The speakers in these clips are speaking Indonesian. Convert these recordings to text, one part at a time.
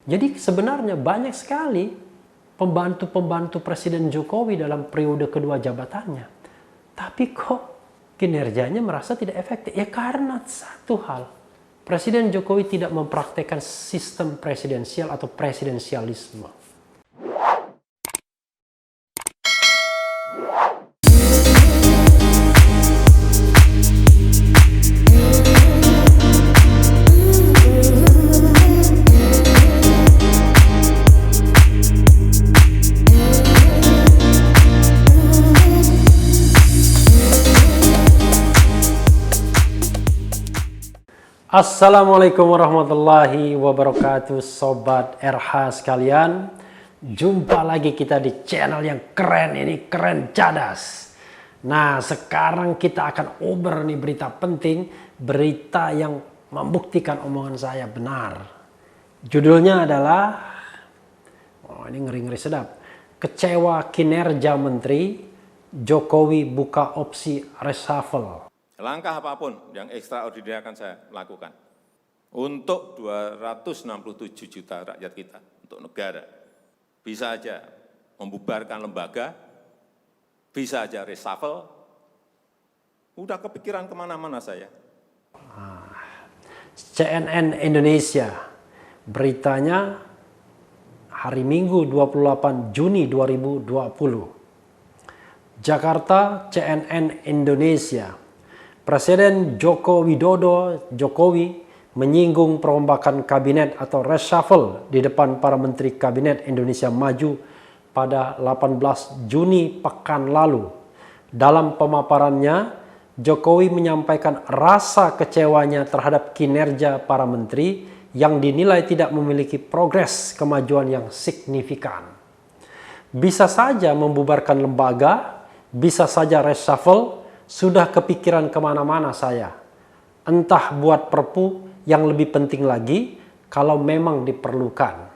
Jadi sebenarnya banyak sekali pembantu-pembantu Presiden Jokowi dalam periode kedua jabatannya. Tapi kok kinerjanya merasa tidak efektif? Ya karena satu hal. Presiden Jokowi tidak mempraktekkan sistem presidensial atau presidensialisme. Assalamualaikum warahmatullahi wabarakatuh, Sobat RH sekalian. Jumpa lagi kita di channel yang keren ini, keren cadas. Nah, sekarang kita akan obrol nih berita penting, berita yang membuktikan omongan saya benar. Judulnya adalah, oh ini ngeri-ngeri sedap, kecewa kinerja Menteri, Jokowi buka opsi reshuffle. Langkah apapun yang ekstraordinari akan saya lakukan untuk 267 juta rakyat kita, untuk negara. Bisa aja membubarkan lembaga, bisa aja reshuffle. Udah kepikiran kemana-mana saya. CNN Indonesia, beritanya hari Minggu 28 Juni 2020. Jakarta, CNN Indonesia. Presiden Joko Widodo Jokowi menyinggung perombakan kabinet atau reshuffle di depan para menteri kabinet Indonesia Maju pada 18 Juni pekan lalu. Dalam pemaparannya, Jokowi menyampaikan rasa kecewanya terhadap kinerja para menteri yang dinilai tidak memiliki progres kemajuan yang signifikan. Bisa saja membubarkan lembaga, bisa saja reshuffle. Sudah kepikiran kemana-mana saya. Entah buat perpu yang lebih penting lagi kalau memang diperlukan.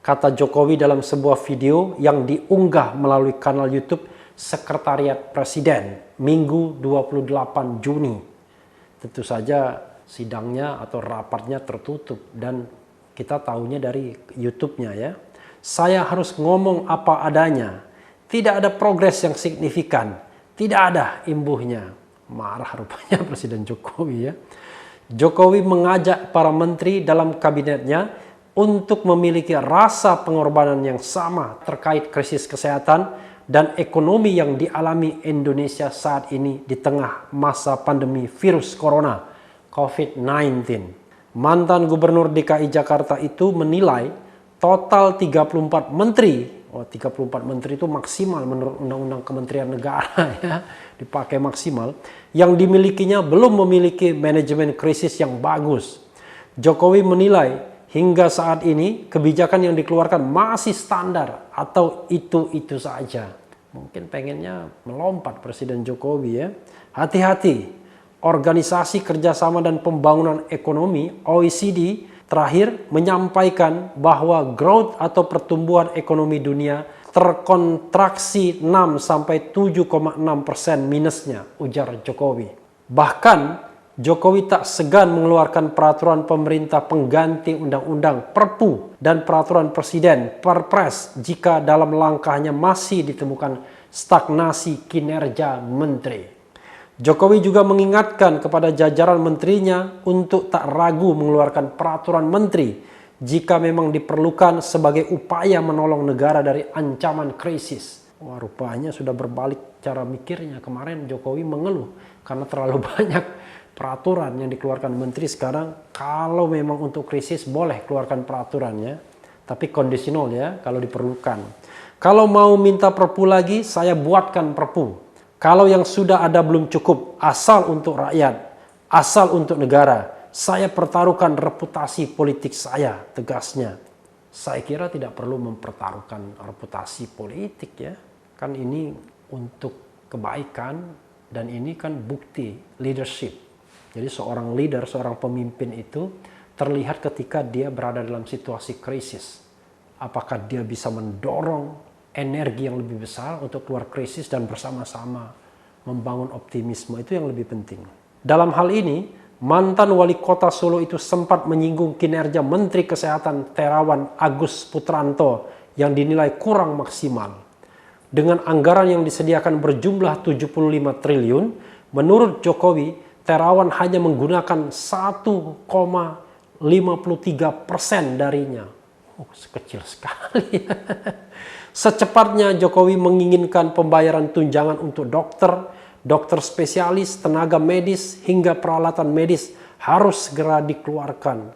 Kata Jokowi dalam sebuah video yang diunggah melalui kanal YouTube Sekretariat Presiden Minggu 28 Juni. Tentu saja sidangnya atau rapatnya tertutup dan kita tahunya dari YouTube-nya ya. Saya harus ngomong apa adanya. Tidak ada progres yang signifikan. Tidak ada imbuhnya. Marah rupanya Presiden Jokowi ya. Jokowi mengajak para menteri dalam kabinetnya untuk memiliki rasa pengorbanan yang sama terkait krisis kesehatan dan ekonomi yang dialami Indonesia saat ini di tengah masa pandemi virus corona COVID-19. Mantan Gubernur DKI Jakarta itu menilai total 34 menteri. 34 menteri itu maksimal menurut Undang-Undang Kementerian Negara ya, dipakai maksimal, yang dimilikinya belum memiliki manajemen krisis yang bagus. Jokowi menilai hingga saat ini kebijakan yang dikeluarkan masih standar atau itu-itu saja. Mungkin pengennya melompat Presiden Jokowi ya. Hati-hati, Organisasi Kerjasama dan Pembangunan Ekonomi OECD terakhir menyampaikan bahwa growth atau pertumbuhan ekonomi dunia terkontraksi 6-7,6% minusnya, ujar Jokowi. Bahkan Jokowi tak segan mengeluarkan peraturan pemerintah pengganti undang-undang Perpu dan peraturan presiden Perpres jika dalam langkahnya masih ditemukan stagnasi kinerja menteri. Jokowi juga mengingatkan kepada jajaran menterinya untuk tak ragu mengeluarkan peraturan menteri jika memang diperlukan sebagai upaya menolong negara dari ancaman krisis. Wah, rupanya sudah berbalik cara mikirnya. Kemarin Jokowi mengeluh karena terlalu banyak peraturan yang dikeluarkan menteri. Sekarang kalau memang untuk krisis boleh keluarkan peraturannya, tapi kondisional ya kalau diperlukan. Kalau mau minta perpu lagi, saya buatkan perpu. Kalau yang sudah ada belum cukup, asal untuk rakyat, asal untuk negara, saya pertaruhkan reputasi politik saya, tegasnya. Saya kira tidak perlu mempertaruhkan reputasi politik ya. Kan ini untuk kebaikan dan ini kan bukti leadership. Jadi seorang leader, seorang pemimpin itu terlihat ketika dia berada dalam situasi krisis. Apakah dia bisa mendorong energi yang lebih besar untuk keluar krisis dan bersama-sama membangun optimisme, itu yang lebih penting. Dalam hal ini, mantan wali kota Solo itu sempat menyinggung kinerja Menteri Kesehatan Terawan Agus Putranto yang dinilai kurang maksimal. Dengan anggaran yang disediakan berjumlah 75 triliun, menurut Jokowi, Terawan hanya menggunakan 1,53% darinya. Oh, sekecil sekali. Secepatnya Jokowi menginginkan pembayaran tunjangan untuk dokter spesialis, tenaga medis, hingga peralatan medis harus segera dikeluarkan.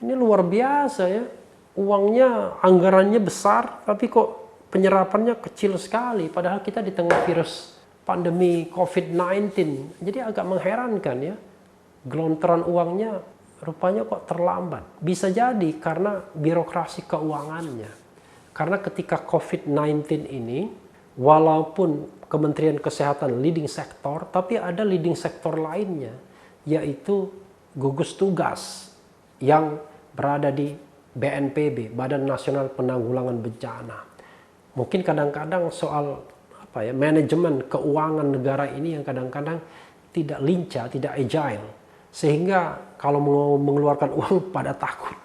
Ini luar biasa ya. Uangnya, anggarannya besar, tapi kok penyerapannya kecil sekali. Padahal kita di tengah virus pandemi COVID-19. Jadi agak mengherankan ya. Gelontoran uangnya rupanya kok terlambat. Bisa jadi karena birokrasi keuangannya. Karena ketika COVID-19 ini, walaupun Kementerian Kesehatan leading sektor, tapi ada leading sektor lainnya, yaitu gugus tugas yang berada di BNPB, Badan Nasional Penanggulangan Bencana. Mungkin kadang-kadang soal manajemen keuangan negara ini yang kadang-kadang tidak lincah, tidak agile, sehingga kalau mau mengeluarkan uang pada takut,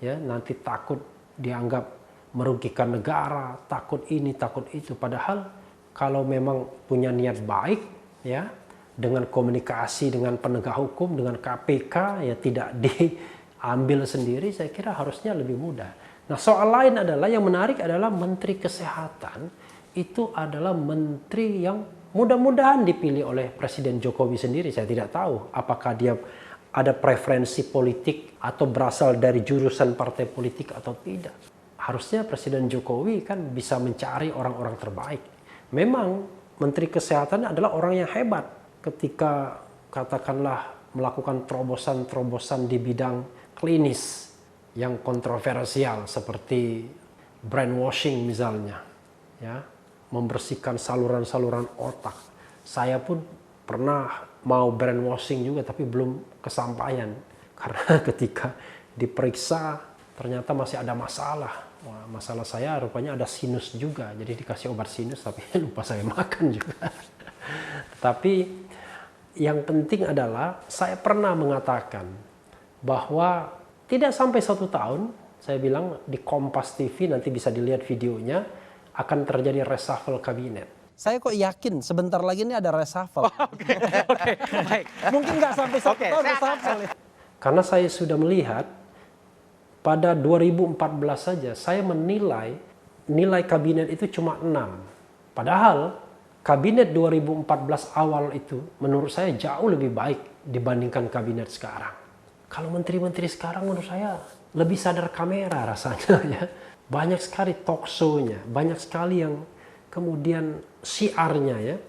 ya nanti takut dianggap merugikan negara, takut ini, takut itu. Padahal kalau memang punya niat baik, ya dengan komunikasi dengan penegak hukum, dengan KPK, ya tidak diambil sendiri, saya kira harusnya lebih mudah. Nah, soal lain adalah yang menarik adalah Menteri Kesehatan itu adalah menteri yang mudah-mudahan dipilih oleh Presiden Jokowi sendiri. Saya tidak tahu apakah dia ada preferensi politik atau berasal dari jurusan partai politik atau tidak. Harusnya Presiden Jokowi kan bisa mencari orang-orang terbaik. Memang Menteri Kesehatan adalah orang yang hebat ketika katakanlah melakukan terobosan-terobosan di bidang klinis yang kontroversial seperti brainwashing misalnya, ya, membersihkan saluran-saluran otak. Saya pun pernah mau brainwashing juga tapi belum kesampaian karena ketika diperiksa ternyata masih ada masalah. Wah, masalah saya rupanya ada sinus juga, jadi dikasih obat sinus tapi lupa saya makan juga. Tapi yang penting adalah saya pernah mengatakan bahwa tidak sampai 1 tahun, saya bilang di Kompas TV, nanti bisa dilihat videonya, akan terjadi reshuffle kabinet. Saya kok yakin sebentar lagi ini ada reshuffle. Oke, baik. Mungkin nggak sampai 1 tahun reshuffle. Karena saya sudah melihat pada 2014 saja saya menilai nilai kabinet itu cuma 6. Padahal kabinet 2014 awal itu menurut saya jauh lebih baik dibandingkan kabinet sekarang. Kalau menteri-menteri sekarang menurut saya lebih sadar kamera rasanya ya. Banyak sekali talk show-nya, banyak sekali yang kemudian siarnya ya.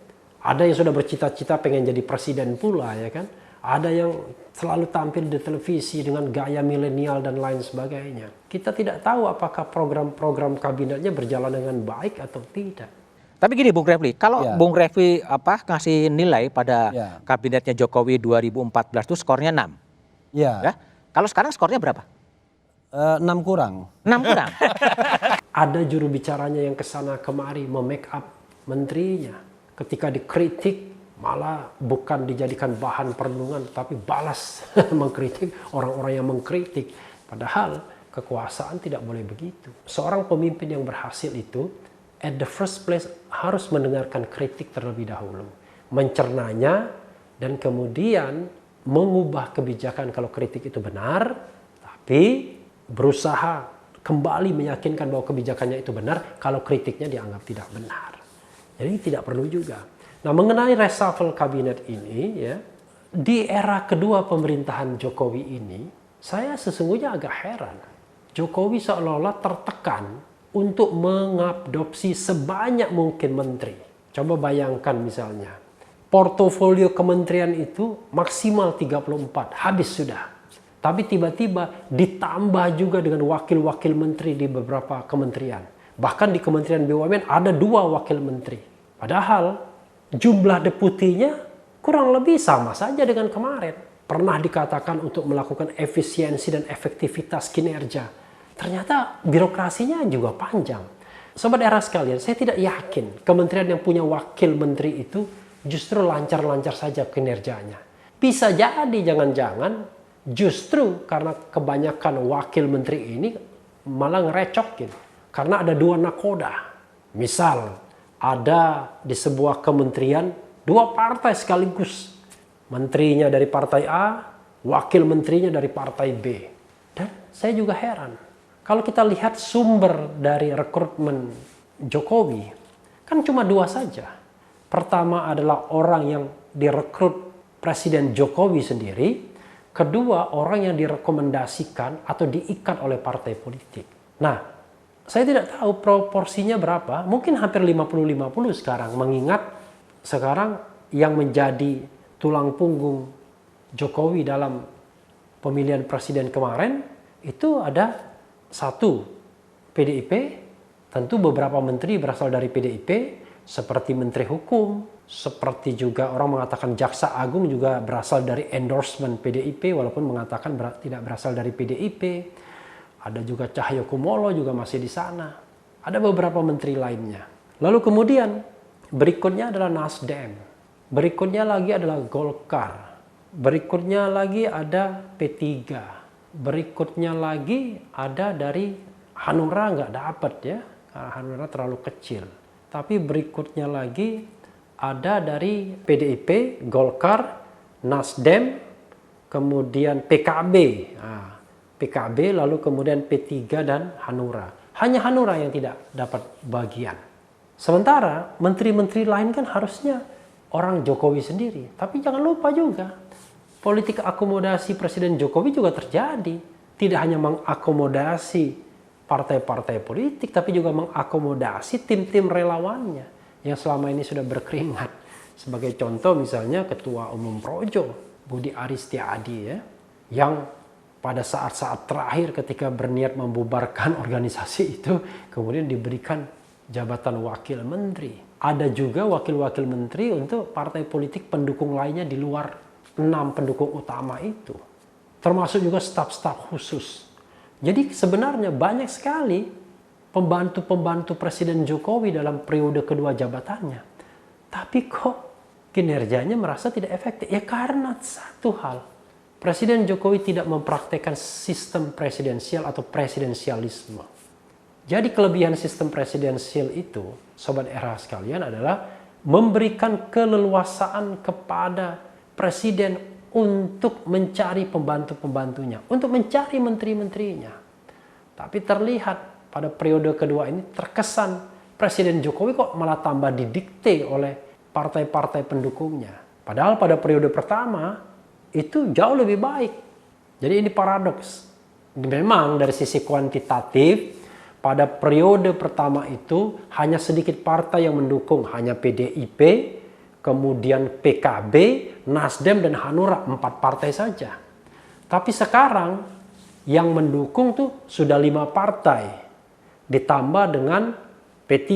Ada yang sudah bercita-cita pengen jadi presiden pula ya kan. Ada yang selalu tampil di televisi dengan gaya milenial dan lain sebagainya. Kita tidak tahu apakah program-program kabinetnya berjalan dengan baik atau tidak. Tapi gini Bung Refli, kalau Bung Refli ngasih nilai pada kabinetnya Jokowi 2014 itu skornya 6. Ya. Kalau sekarang skornya berapa? 6 kurang. 6 kurang. Ada juru bicaranya yang kesana kemari memake up menterinya. Ketika dikritik malah bukan dijadikan bahan perenungan tapi balas mengkritik orang-orang yang mengkritik. Padahal kekuasaan tidak boleh begitu. Seorang pemimpin yang berhasil itu at the first place harus mendengarkan kritik terlebih dahulu, mencernanya dan kemudian mengubah kebijakan kalau kritik itu benar, tapi berusaha kembali meyakinkan bahwa kebijakannya itu benar kalau kritiknya dianggap tidak benar. Jadi tidak perlu juga. Nah, mengenai reshuffle kabinet ini ya, di era kedua pemerintahan Jokowi ini, saya sesungguhnya agak heran. Jokowi seolah-olah tertekan untuk mengadopsi sebanyak mungkin menteri. Coba bayangkan misalnya, portofolio kementerian itu maksimal 34, habis sudah. Tapi tiba-tiba ditambah juga dengan wakil-wakil menteri di beberapa kementerian. Bahkan di Kementerian BUMN ada 2 wakil menteri. Padahal jumlah deputinya kurang lebih sama saja dengan kemarin. Pernah dikatakan untuk melakukan efisiensi dan efektivitas kinerja. Ternyata birokrasinya juga panjang. Sobat era sekalian, saya tidak yakin kementerian yang punya wakil menteri itu justru lancar-lancar saja kinerjanya. Bisa jadi jangan-jangan justru karena kebanyakan wakil menteri ini malah ngerecokin. Karena ada 2 nakoda. Misal ada di sebuah kementerian 2 partai sekaligus. Menterinya dari partai A, wakil menterinya dari partai B. Dan saya juga heran. Kalau kita lihat sumber dari rekrutmen Jokowi, kan cuma 2 saja. Pertama adalah orang yang direkrut Presiden Jokowi sendiri. Kedua, orang yang direkomendasikan atau diikat oleh partai politik. Nah, saya tidak tahu proporsinya berapa. Mungkin hampir 50-50 sekarang. Mengingat sekarang yang menjadi tulang punggung Jokowi dalam pemilihan presiden kemarin itu ada 1 PDIP, tentu beberapa menteri berasal dari PDIP, seperti Menteri Hukum, seperti juga orang mengatakan Jaksa Agung juga berasal dari endorsement PDIP walaupun mengatakan tidak berasal dari PDIP. Ada juga Cahyokumolo juga masih di sana. Ada beberapa menteri lainnya. Lalu kemudian berikutnya adalah Nasdem. Berikutnya lagi adalah Golkar. Berikutnya lagi ada P3. Berikutnya lagi ada dari Hanura, nggak dapat ya, karena Hanura terlalu kecil. Tapi berikutnya lagi ada dari PDIP, Golkar, Nasdem, kemudian PKB. Nah, PKB lalu kemudian P3 dan Hanura. Hanya Hanura yang tidak dapat bagian. Sementara menteri-menteri lain kan harusnya orang Jokowi sendiri. Tapi jangan lupa juga, politik akomodasi Presiden Jokowi juga terjadi. Tidak hanya mengakomodasi partai-partai politik, tapi juga mengakomodasi tim-tim relawannya yang selama ini sudah berkeringat. Sebagai contoh misalnya Ketua Umum Projo, Budi Aris Setiadi ya, yang pada saat-saat terakhir ketika berniat membubarkan organisasi itu, kemudian diberikan jabatan wakil menteri. Ada juga wakil-wakil menteri untuk partai politik pendukung lainnya di luar 6 pendukung utama itu. Termasuk juga staf-staf khusus. Jadi sebenarnya banyak sekali pembantu-pembantu Presiden Jokowi dalam periode kedua jabatannya. Tapi kok kinerjanya merasa tidak efektif? Ya karena satu hal. Presiden Jokowi tidak mempraktekkan sistem presidensial atau presidensialisme. Jadi kelebihan sistem presidensial itu, Sobat Era sekalian, adalah memberikan keleluasaan kepada presiden untuk mencari pembantu-pembantunya, untuk mencari menteri-menterinya. Tapi terlihat pada periode kedua ini terkesan Presiden Jokowi kok malah tambah didikte oleh partai-partai pendukungnya. Padahal pada periode pertama itu jauh lebih baik. Jadi ini paradoks. Memang dari sisi kuantitatif pada periode pertama itu hanya sedikit partai yang mendukung, hanya PDIP, kemudian PKB, Nasdem dan Hanura, 4 partai saja. Tapi sekarang yang mendukung tuh sudah 5 partai. Ditambah dengan P3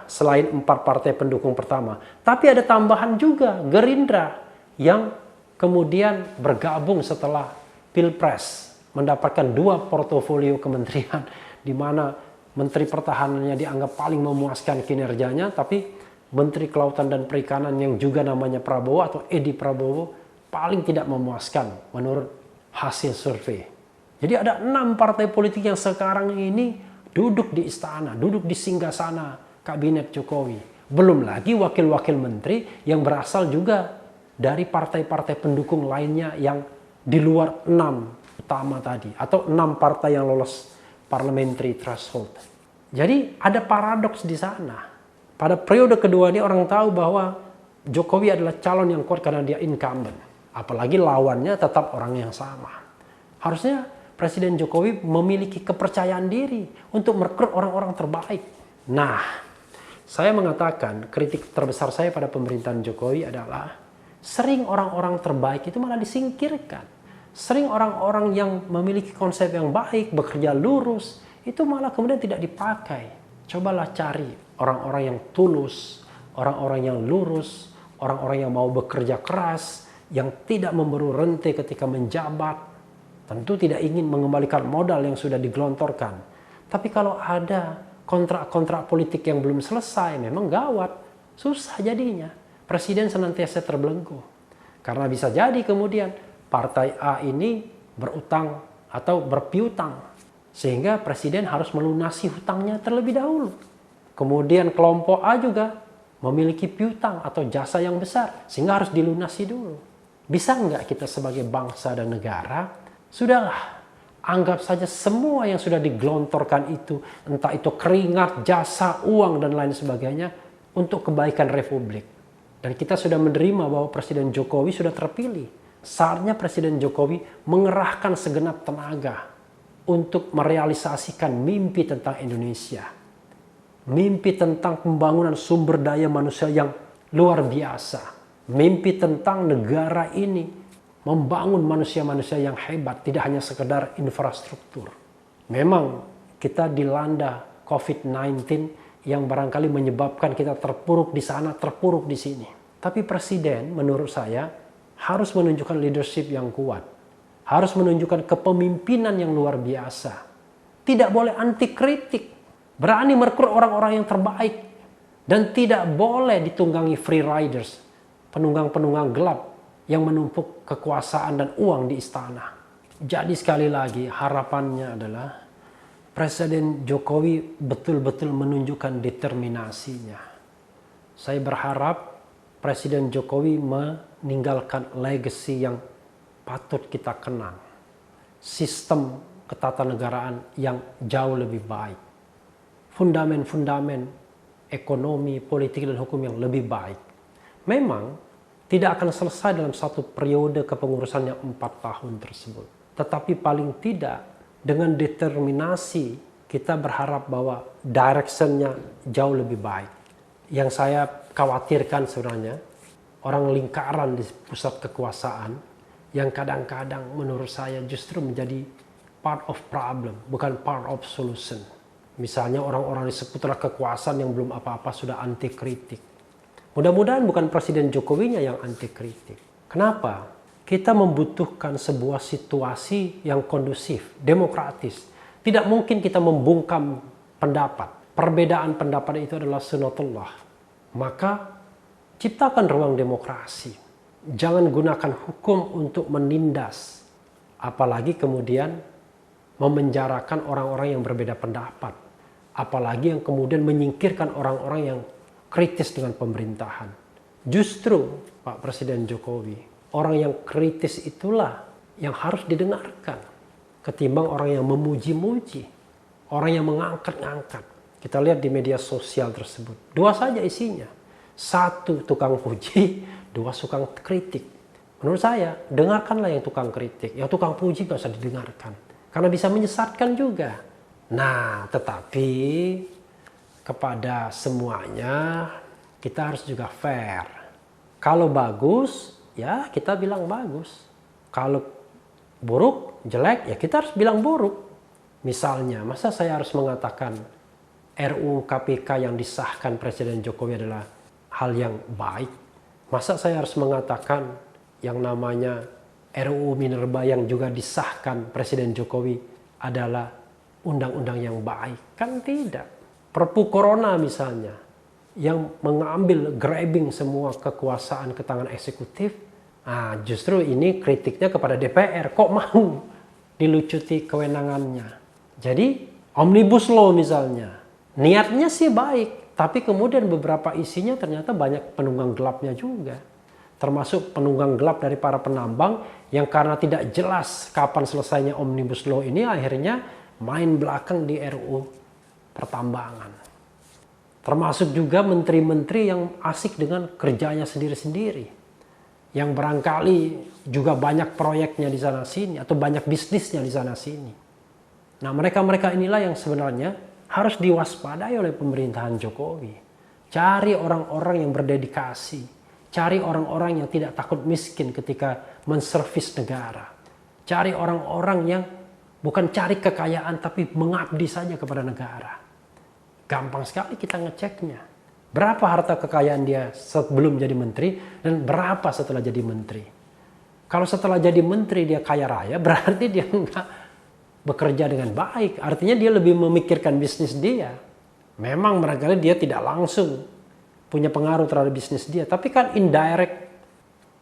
selain 4 partai pendukung pertama. Tapi ada tambahan juga Gerindra yang kemudian bergabung setelah Pilpres, mendapatkan 2 portofolio kementerian di mana Menteri Pertahanannya dianggap paling memuaskan kinerjanya, tapi Menteri Kelautan dan Perikanan yang juga namanya Prabowo atau Edi Prabowo paling tidak memuaskan menurut hasil survei. Jadi ada 6 partai politik yang sekarang ini duduk di istana, duduk di singgasana kabinet Jokowi. Belum lagi wakil-wakil menteri yang berasal juga dari partai-partai pendukung lainnya yang di luar 6 utama tadi, atau 6 partai yang lolos parliamentary threshold. Jadi ada paradoks di sana. Pada periode kedua ini orang tahu bahwa Jokowi adalah calon yang kuat karena dia incumbent. Apalagi lawannya tetap orang yang sama. Harusnya Presiden Jokowi memiliki kepercayaan diri untuk merekrut orang-orang terbaik. Nah, saya mengatakan kritik terbesar saya pada pemerintahan Jokowi adalah sering orang-orang terbaik itu malah disingkirkan. Sering orang-orang yang memiliki konsep yang baik, bekerja lurus, itu malah kemudian tidak dipakai. Cobalah cari orang-orang yang tulus, orang-orang yang lurus, orang-orang yang mau bekerja keras, yang tidak memburu rente ketika menjabat, tentu tidak ingin mengembalikan modal yang sudah digelontorkan. Tapi kalau ada kontrak-kontrak politik yang belum selesai, memang gawat, susah jadinya. Presiden senantiasa terbelenggu. Karena bisa jadi kemudian partai A ini berutang atau berpiutang. Sehingga presiden harus melunasi hutangnya terlebih dahulu. Kemudian kelompok A juga memiliki piutang atau jasa yang besar. Sehingga harus dilunasi dulu. Bisa nggak kita sebagai bangsa dan negara, sudahlah, anggap saja semua yang sudah digelontorkan itu, entah itu keringat, jasa, uang, dan lain sebagainya, untuk kebaikan Republik. Dan kita sudah menerima bahwa Presiden Jokowi sudah terpilih. Saatnya Presiden Jokowi mengerahkan segenap tenaga untuk merealisasikan mimpi tentang Indonesia. Mimpi tentang pembangunan sumber daya manusia yang luar biasa. Mimpi tentang negara ini membangun manusia-manusia yang hebat, tidak hanya sekedar infrastruktur. Memang kita dilanda COVID-19 yang barangkali menyebabkan kita terpuruk di sana, terpuruk di sini. Tapi presiden menurut saya harus menunjukkan leadership yang kuat. Harus menunjukkan kepemimpinan yang luar biasa. Tidak boleh anti kritik. Berani merekrut orang-orang yang terbaik. Dan tidak boleh ditunggangi free riders. Penunggang-penunggang gelap yang menumpuk kekuasaan dan uang di istana. Jadi sekali lagi harapannya adalah Presiden Jokowi betul-betul menunjukkan determinasinya. Saya berharap Presiden Jokowi meninggalkan legacy yang patut kita kenang. Sistem ketatanegaraan yang jauh lebih baik. Fundamen-fundamen ekonomi, politik, dan hukum yang lebih baik. Memang tidak akan selesai dalam satu periode kepengurusan yang 4 tahun tersebut. Tetapi paling tidak dengan determinasi kita berharap bahwa directionnya jauh lebih baik. Yang saya khawatirkan sebenarnya orang lingkaran di pusat kekuasaan yang kadang-kadang menurut saya justru menjadi part of problem, bukan part of solution. Misalnya orang-orang di seputar kekuasaan yang belum apa-apa sudah anti kritik. Mudah-mudahan bukan Presiden Jokowinya yang anti kritik. Kenapa? Kita membutuhkan sebuah situasi yang kondusif, demokratis. Tidak mungkin kita membungkam pendapat. Perbedaan pendapat itu adalah sunatullah. Maka ciptakan ruang demokrasi. Jangan gunakan hukum untuk menindas. Apalagi kemudian memenjarakan orang-orang yang berbeda pendapat. Apalagi yang kemudian menyingkirkan orang-orang yang kritis dengan pemerintahan. Justru Pak Presiden Jokowi, orang yang kritis itulah yang harus didengarkan. Ketimbang orang yang memuji-muji, orang yang mengangkat-ngangkat. Kita lihat di media sosial tersebut. 2 saja isinya. 1 tukang puji, 2 tukang kritik. Menurut saya, dengarkanlah yang tukang kritik. Yang tukang puji gak usah didengarkan. Karena bisa menyesatkan juga. Nah, tetapi kepada semuanya kita harus juga fair. Kalau bagus, ya kita bilang bagus. Kalau buruk, jelek, ya kita harus bilang buruk. Misalnya, masa saya harus mengatakan RUU KPK yang disahkan Presiden Jokowi adalah hal yang baik? Masa saya harus mengatakan yang namanya RUU Minerba yang juga disahkan Presiden Jokowi adalah undang-undang yang baik? Kan tidak. Perpu Corona misalnya, yang mengambil grabbing semua kekuasaan ke tangan eksekutif, nah justru ini kritiknya kepada DPR, kok mau dilucuti kewenangannya. Jadi Omnibus Law misalnya, niatnya sih baik, tapi kemudian beberapa isinya ternyata banyak penunggang gelapnya juga. Termasuk penunggang gelap dari para penambang yang karena tidak jelas kapan selesainya Omnibus Law ini akhirnya main belakang di RUU pertambangan. Termasuk juga menteri-menteri yang asik dengan kerjanya sendiri-sendiri. Yang barangkali juga banyak proyeknya di sana-sini atau banyak bisnisnya di sana-sini. Nah, mereka-mereka inilah yang sebenarnya harus diwaspadai oleh pemerintahan Jokowi. Cari orang-orang yang berdedikasi. Cari orang-orang yang tidak takut miskin ketika menservis negara. Cari orang-orang yang bukan cari kekayaan tapi mengabdi saja kepada negara. Gampang sekali kita ngeceknya. Berapa harta kekayaan dia sebelum jadi menteri dan berapa setelah jadi menteri. Kalau setelah jadi menteri dia kaya raya, berarti dia enggak bekerja dengan baik. Artinya dia lebih memikirkan bisnis dia. Memang barangkali dia tidak langsung punya pengaruh terhadap bisnis dia, tapi kan indirect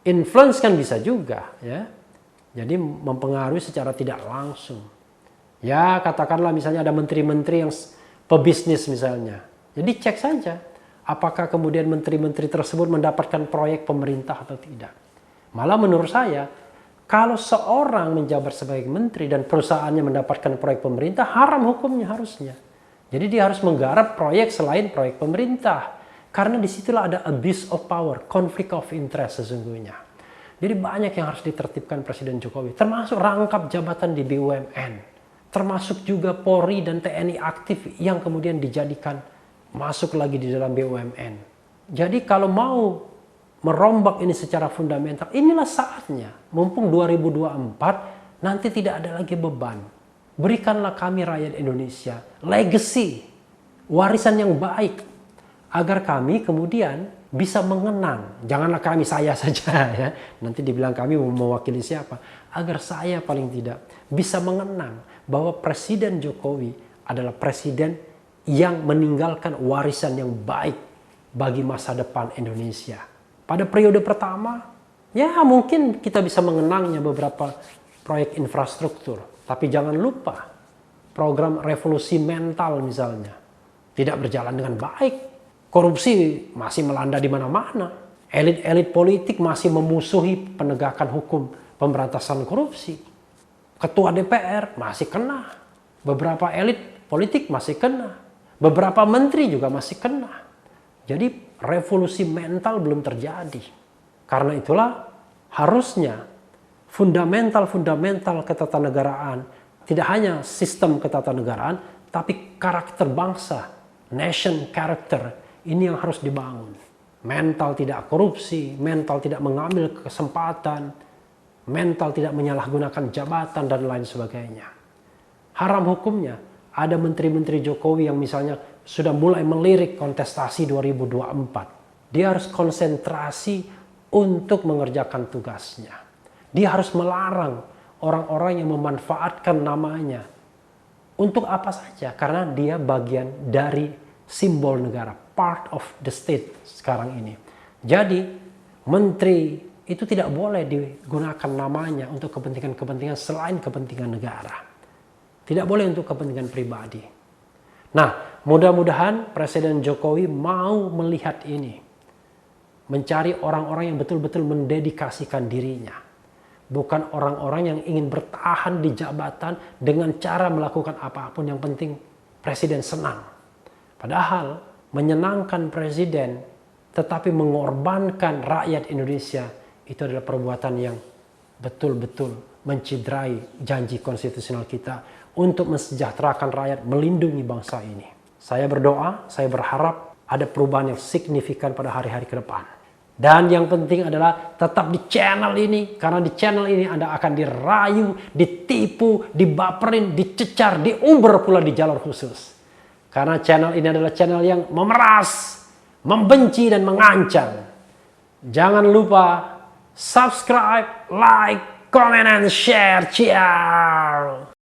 Influence kan bisa juga, ya. Jadi mempengaruhi secara tidak langsung. Ya, katakanlah misalnya ada menteri-menteri yang pebisnis misalnya. Jadi cek saja apakah kemudian menteri-menteri tersebut mendapatkan proyek pemerintah atau tidak. Malah menurut saya, kalau seorang menjabat sebagai menteri dan perusahaannya mendapatkan proyek pemerintah, haram hukumnya harusnya. Jadi dia harus menggarap proyek selain proyek pemerintah. Karena disitulah ada abuse of power, conflict of interest sesungguhnya. Jadi banyak yang harus ditertibkan Presiden Jokowi, termasuk rangkap jabatan di BUMN, termasuk juga Polri dan TNI aktif yang kemudian dijadikan masuk lagi di dalam BUMN. Jadi kalau mau merombak ini secara fundamental, inilah saatnya. Mumpung 2024, nanti tidak ada lagi beban. Berikanlah kami rakyat Indonesia legacy, warisan yang baik, agar kami kemudian bisa mengenang. Janganlah kami, saya saja ya. Nanti dibilang kami mewakili siapa. Agar saya paling tidak bisa mengenang bahwa Presiden Jokowi adalah presiden yang meninggalkan warisan yang baik bagi masa depan Indonesia. Pada periode pertama, ya mungkin kita bisa mengenangnya beberapa proyek infrastruktur. Tapi jangan lupa, program revolusi mental misalnya tidak berjalan dengan baik. Korupsi masih melanda di mana-mana. Elit-elit politik masih memusuhi penegakan hukum pemberantasan korupsi. Ketua DPR masih kena. Beberapa elit politik masih kena. Beberapa menteri juga masih kena. Jadi revolusi mental belum terjadi. Karena itulah harusnya fundamental ketatanegaraan, tidak hanya sistem ketatanegaraan, tapi karakter bangsa, nation character, ini yang harus dibangun. Mental tidak korupsi, mental tidak mengambil kesempatan, mental tidak menyalahgunakan jabatan dan lain sebagainya. Haram hukumnya, ada menteri-menteri Jokowi yang misalnya sudah mulai melirik kontestasi 2024. Dia harus konsentrasi untuk mengerjakan tugasnya. Dia harus melarang orang-orang yang memanfaatkan namanya. Untuk apa saja? Karena dia bagian dari simbol negara, part of the state sekarang ini. Jadi menteri itu tidak boleh digunakan namanya untuk kepentingan-kepentingan selain kepentingan negara. Tidak boleh untuk kepentingan pribadi. Nah, mudah-mudahan Presiden Jokowi mau melihat ini. Mencari orang-orang yang betul-betul mendedikasikan dirinya. Bukan orang-orang yang ingin bertahan di jabatan dengan cara melakukan apapun, yang penting Presiden senang. Padahal menyenangkan Presiden tetapi mengorbankan rakyat Indonesia itu adalah perbuatan yang betul-betul menciderai janji konstitusional kita untuk mensejahterakan rakyat, melindungi bangsa ini. Saya berdoa, saya berharap ada perubahan yang signifikan pada hari-hari ke depan. Dan yang penting adalah tetap di channel ini, karena di channel ini Anda akan dirayu, ditipu, dibaperin, dicecar, diumbar pula di jalur khusus. Karena channel ini adalah channel yang memeras, membenci dan mengancam. Jangan lupa subscribe, like, comment, and share. Ciao.